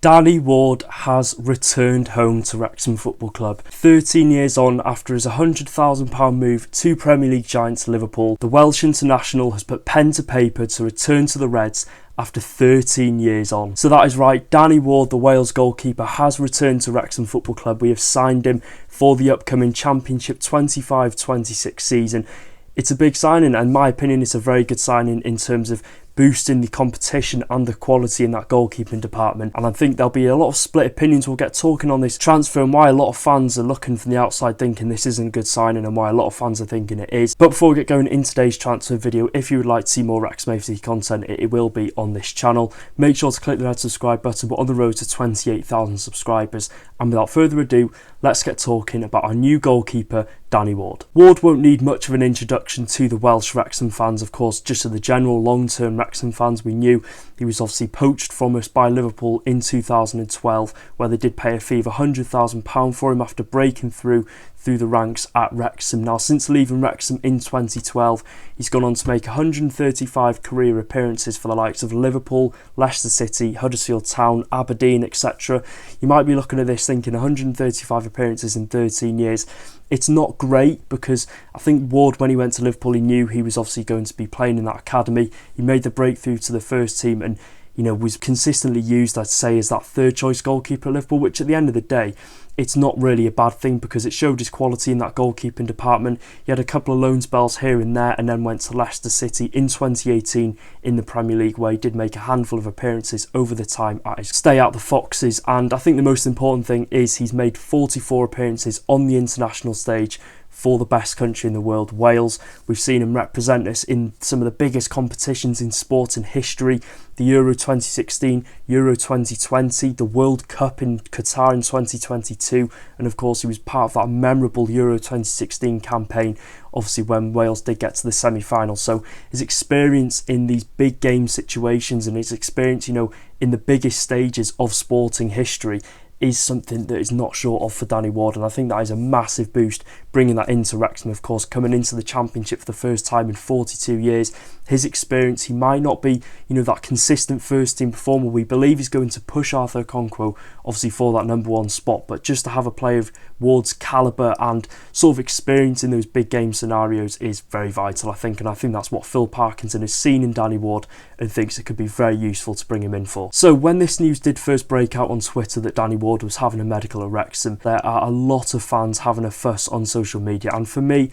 Danny Ward has returned home to Wrexham Football Club. 13 years on after his £100,000 move to Premier League giants Liverpool, the Welsh international has put pen to paper to return to the Reds after 13 years on. So that is right, Danny Ward, the Wales goalkeeper, has returned to Wrexham Football Club. We have signed him for the upcoming Championship 25-26 season. It's a big signing, and in my opinion it's a very good signing in terms of boosting the competition and the quality in that goalkeeping department. And I think there'll be a lot of split opinions. We'll get talking on this transfer and why a lot of fans are looking from the outside thinking this isn't a good signing and why a lot of fans are thinking it is. But before we get going in today's transfer video, if you would like to see more Wrexham AFC content, it will be on this channel. Make sure to click the red subscribe button. We're on the road to 28,000 subscribers. And without further ado, let's get talking about our new goalkeeper, Danny Ward. Ward won't need much of an introduction to the Welsh Wrexham fans, of course, just to the general long-term Wrexham fans. We knew he was obviously poached from us by Liverpool in 2012, where they did pay a fee of £100,000 for him after breaking through the ranks at Wrexham. Now, since leaving Wrexham in 2012, he's gone on to make 135 career appearances for the likes of Liverpool, Leicester City, Huddersfield Town, Aberdeen, etc. You might be looking at this thinking 135 appearances in 13 years. It's not great because I think Ward, when he went to Liverpool, he knew he was obviously going to be playing in that academy. He made the breakthrough to the first team and, you know, was consistently used, I'd say, as that third choice goalkeeper at Liverpool, which at the end of the day, it's not really a bad thing because it showed his quality in that goalkeeping department. He had a couple of loan spells here and there and then went to Leicester City in 2018 in the Premier League, where he did make a handful of appearances over the time at his stay at the Foxes. And I think the most important thing is he's made 44 appearances on the international stage for the best country in the world, Wales. We've seen him represent us in some of the biggest competitions in sport in history. The Euro 2016, Euro 2020, the World Cup in Qatar in 2022, and of course he was part of that memorable Euro 2016 campaign, obviously when Wales did get to the semi-final. So his experience in these big game situations and his experience, you know, in the biggest stages of sporting history is something that is not short of for Danny Ward, and I think that is a massive boost bringing that into Wrexham. Of course, coming into the Championship for the first time in 42 years, his experience, he might not be, you know, that consistent first team performer. We believe he's going to push Arthur Okonkwo obviously for that number one spot, but just to have a player of Ward's calibre and sort of experience in those big game scenarios is very vital, I think, and I think that's what Phil Parkinson has seen in Danny Ward and thinks it could be very useful to bring him in for. So when this news did first break out on Twitter that Danny Ward was having a medical at Wrexham, there are a lot of fans having a fuss on social media, and for me,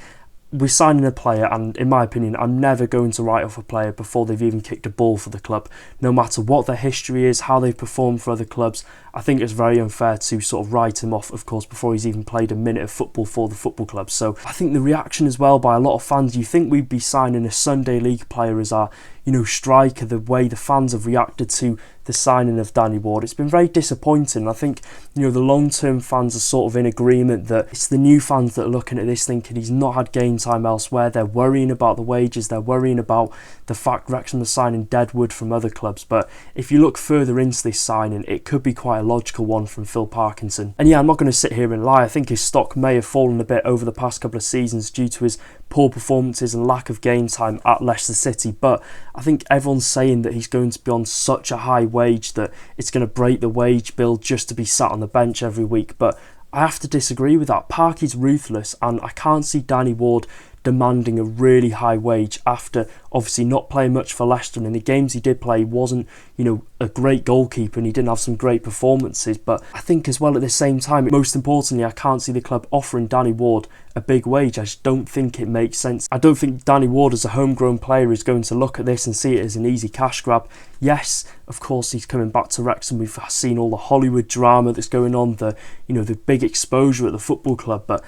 we're signing a player, and in my opinion, I'm never going to write off a player before they've even kicked a ball for the club, no matter what their history is, how they've performed for other clubs. I think it's very unfair to sort of write him off, of course, before he's even played a minute of football for the football club. So I think the reaction as well by a lot of fans, you think we'd be signing a Sunday League player as our, you know, striker, the way the fans have reacted to the signing of Danny Ward. It's been very disappointing. I think, you know, the long-term fans are sort of in agreement that it's the new fans that are looking at this thinking he's not had game time elsewhere. They're worrying about the wages, they're worrying about the fact Wrexham are signing deadwood from other clubs. But if you look further into this signing, it could be quite a logical one from Phil Parkinson. And yeah, I'm not going to sit here and lie. I think his stock may have fallen a bit over the past couple of seasons due to his poor performances and lack of game time at Leicester City, but I think everyone's saying that he's going to be on such a high wage that it's going to break the wage bill just to be sat on the bench every week. But I have to disagree with that. Parky's ruthless, and I can't see Danny Ward demanding a really high wage after obviously not playing much for Leicester, and in the games he did play, he wasn't, you know, a great goalkeeper and he didn't have some great performances. But I think as well at the same time, most importantly, I can't see the club offering Danny Ward a big wage. I just don't think it makes sense. I don't think Danny Ward as a homegrown player is going to look at this and see it as an easy cash grab. Yes, of course he's coming back to Wrexham. We've seen all the Hollywood drama that's going on, the, you know, the big exposure at the football club, but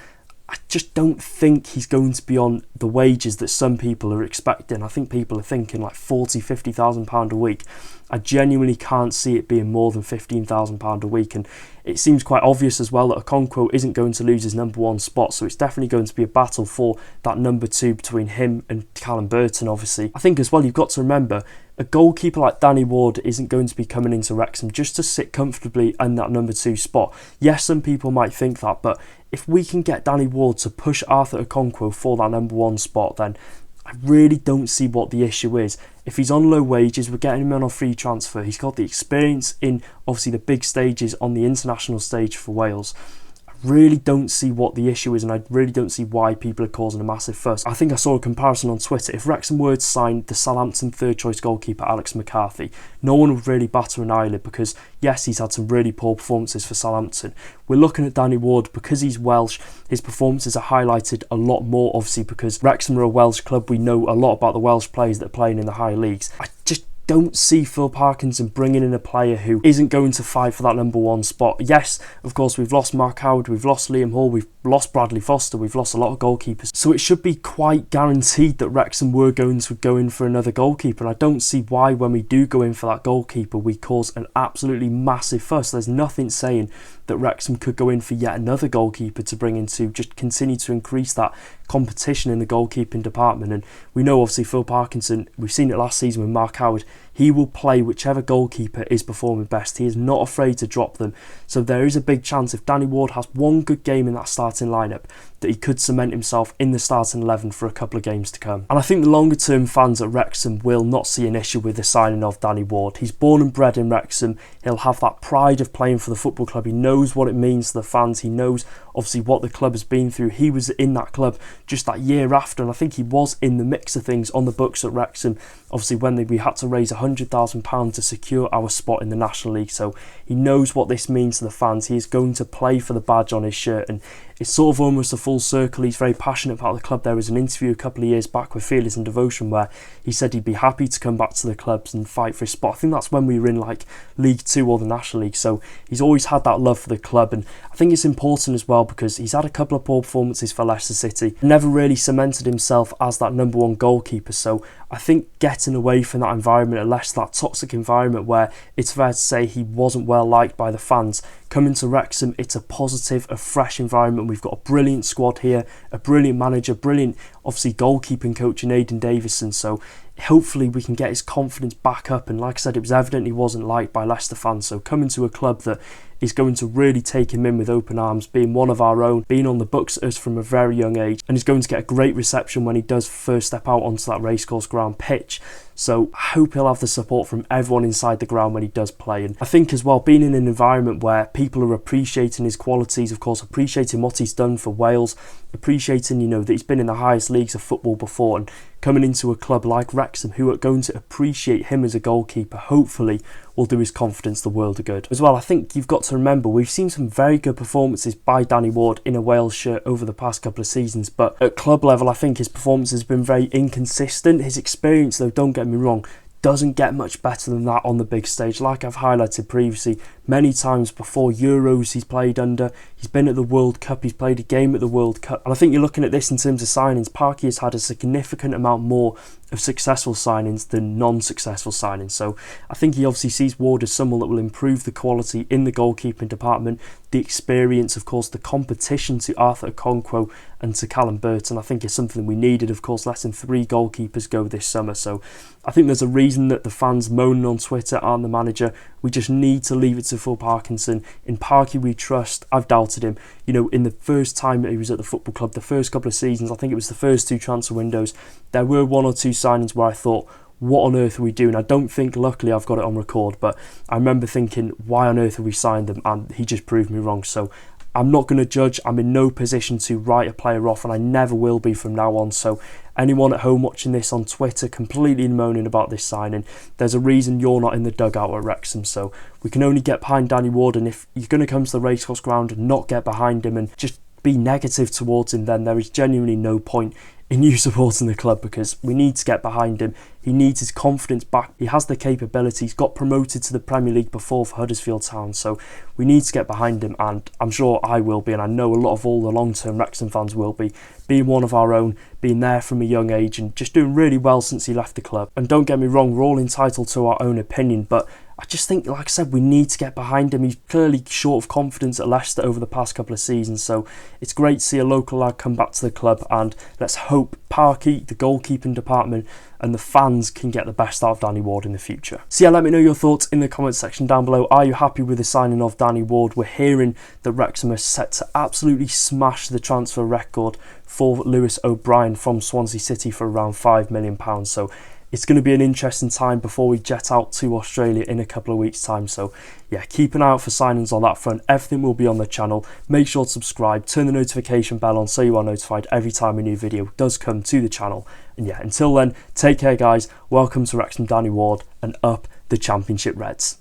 I just don't think he's going to be on the wages that some people are expecting. I think people are thinking like £40,000-50,000 a week. I genuinely can't see it being more than £15,000 a week, and it seems quite obvious as well that Okonkwo isn't going to lose his number one spot, so it's definitely going to be a battle for that number two between him and Callum Burton, obviously. I think as well you've got to remember, a goalkeeper like Danny Ward isn't going to be coming into Wrexham just to sit comfortably in that number two spot. Yes, some people might think that, but if we can get Danny Ward to push Arthur Okonkwo for that number one spot, then I really don't see what the issue is. If he's on low wages, we're getting him on a free transfer. He's got the experience in obviously the big stages on the international stage for Wales. Really don't see what the issue is, and I really don't see why people are causing a massive fuss. I think I saw a comparison on Twitter. If Wrexham were to sign the Southampton third choice goalkeeper Alex McCarthy, no one would really batter an eyelid, because yes, he's had some really poor performances for Southampton. We're looking at Danny Ward, because he's Welsh, his performances are highlighted a lot more, obviously because Wrexham are a Welsh club. We know a lot about the Welsh players that are playing in the higher leagues. I just don't see Phil Parkinson bringing in a player who isn't going to fight for that number one spot. Yes, of course, we've lost Mark Howard, we've lost Liam Hall, we've lost Bradley Foster, we've lost a lot of goalkeepers. So it should be quite guaranteed that Wrexham were going to go in for another goalkeeper. And I don't see why, when we do go in for that goalkeeper, we cause an absolutely massive fuss. There's nothing saying that Wrexham could go in for yet another goalkeeper to bring in to just continue to increase that competition in the goalkeeping department. And we know obviously Phil Parkinson, we've seen it last season with Mark Howard, he will play whichever goalkeeper is performing best. He is not afraid to drop them. So there is a big chance, if Danny Ward has one good game in that starting lineup, that he could cement himself in the starting 11 for a couple of games to come. And I think the longer term fans at Wrexham will not see an issue with the signing of Danny Ward. He's born and bred in Wrexham. He'll have that pride of playing for the football club. He knows what it means to the fans. He knows obviously what the club has been through. He was in that club just that year after, and I think he was in the mix of things on the books at Wrexham, obviously when we had to raise £100,000 to secure our spot in the National League. So he knows what this means to the fans. He is going to play for the badge on his shirt, and it's sort of almost a full circle. He's very passionate about the club. There was an interview a couple of years back with Fearless and Devotion where he said he'd be happy to come back to the clubs and fight for his spot. I think that's when we were in like League 2 or the National League. So he's always had that love for the club, and I think it's important as well because he's had a couple of poor performances for Leicester City, never really cemented himself as that number one goalkeeper. So I think getting away from that environment at Leicester, that toxic environment where it's fair to say he wasn't well liked by the fans, coming to Wrexham, it's a positive, a fresh environment. We've got a brilliant squad here, a brilliant manager, brilliant obviously goalkeeping coach in Aidan Davison. So hopefully we can get his confidence back up, and like I said, it was evident he wasn't liked by Leicester fans. So coming to a club that is going to really take him in with open arms, being one of our own, being on the books at us from a very young age, and he's going to get a great reception when he does first step out onto that racecourse ground pitch. So I hope he'll have the support from everyone inside the ground when he does play. And I think as well, being in an environment where people are appreciating his qualities, of course, appreciating what he's done for Wales, appreciating, that he's been in the highest leagues of football before, and coming into a club like Wrexham who are going to appreciate him as a goalkeeper, hopefully will do his confidence the world of good. As well, I think you've got to remember, we've seen some very good performances by Danny Ward in a Wales shirt over the past couple of seasons, but at club level I think his performance has been very inconsistent. His experience, though, don't get me wrong, doesn't get much better than that on the big stage. Like I've highlighted previously, many times before, Euros he's played under, he's been at the World Cup, he's played a game at the World Cup, and I think you're looking at this in terms of signings. Parky has had a significant amount more of successful signings than non-successful signings. So I think he obviously sees Ward as someone that will improve the quality in the goalkeeping department, the experience, of course, the competition to Arthur Okonkwo and to Callum Burton. I think is something we needed, of course, letting 3 goalkeepers go this summer. So I think there's a reason that the fans moaning on Twitter aren't the manager. We just need to leave it to Phil Parkinson. In Parky we trust. I've doubted him. In the first time that he was at the football club, the first couple of seasons, I think it was the first 2 transfer windows, there were 1 or 2 signings where I thought, what on earth are we doing? I don't think, luckily I've got it on record, but I remember thinking, why on earth have we signed them? And he just proved me wrong. So I'm not going to judge. I'm in no position to write a player off, and I never will be from now on. So anyone at home watching this on Twitter completely moaning about this signing, there's a reason you're not in the dugout at Wrexham. So we can only get behind Danny Ward, and if you're going to come to the racecourse ground and not get behind him and just be negative towards him, then there is genuinely no point in you supporting the club, because we need to get behind him. He needs his confidence back. He has the capability. He's got promoted to the Premier League before for Huddersfield Town, so we need to get behind him, and I'm sure I will be, and I know a lot of all the long-term Wrexham fans will be, being one of our own, being there from a young age and just doing really well since he left the club. And don't get me wrong, we're all entitled to our own opinion, but I just think, like I said, we need to get behind him. He's clearly short of confidence at Leicester over the past couple of seasons, so it's great to see a local lad come back to the club, and let's hope Parky, the goalkeeping department, and the fans can get the best out of Danny Ward in the future. So yeah, let me know your thoughts in the comments section down below. Are you happy with the signing of Danny Ward? We're hearing that Wrexham are set to absolutely smash the transfer record for Lewis O'Brien from Swansea City for around £5 million. So it's going to be an interesting time before we jet out to Australia in a couple of weeks' time. So yeah, keep an eye out for signings on that front. Everything will be on the channel. Make sure to subscribe, turn the notification bell on so you are notified every time a new video does come to the channel. And yeah, until then, take care guys. Welcome to Wrexham Danny Ward, and up the Championship Reds.